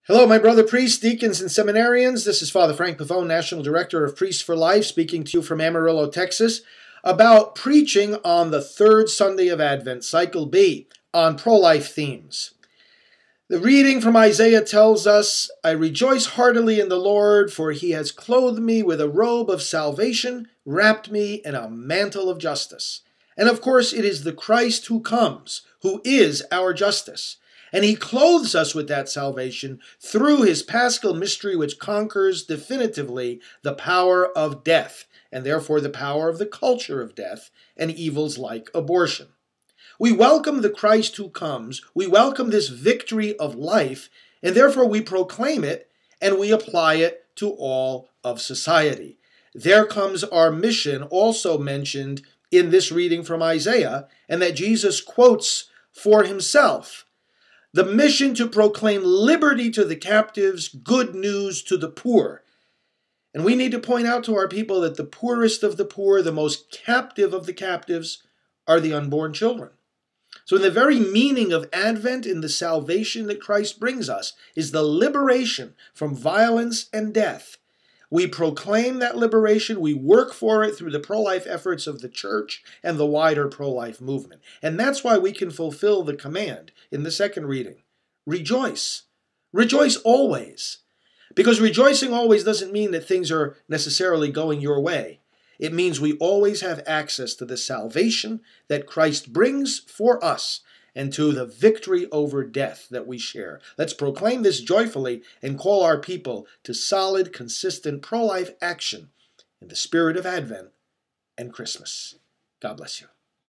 Hello, my brother priests, deacons, and seminarians. This is Father Frank Pavone, National Director of Priests for Life, speaking to you from Amarillo, Texas, about preaching on the third Sunday of Advent, Cycle B, on pro-life themes. The reading from Isaiah tells us, "I rejoice heartily in the Lord, for he has clothed me with a robe of salvation, wrapped me in a mantle of justice." And of course, it is the Christ who comes, who is our justice. And he clothes us with that salvation through his paschal mystery, which conquers definitively the power of death, and therefore the power of the culture of death and evils like abortion. We welcome the Christ who comes, we welcome this victory of life, and therefore we proclaim it and we apply it to all of society. There comes our mission, also mentioned in this reading from Isaiah, and that Jesus quotes for himself. The mission to proclaim liberty to the captives, good news to the poor. And we need to point out to our people that the poorest of the poor, the most captive of the captives, are the unborn children. So in the very meaning of Advent, in the salvation that Christ brings us, is the liberation from violence and death. We proclaim that liberation, we work for it through the pro-life efforts of the church and the wider pro-life movement. And that's why we can fulfill the command in the second reading. Rejoice. Rejoice always. Because rejoicing always doesn't mean that things are necessarily going your way. It means we always have access to the salvation that Christ brings for us and to the victory over death that we share. Let's proclaim this joyfully and call our people to solid, consistent pro-life action in the spirit of Advent and Christmas. God bless you.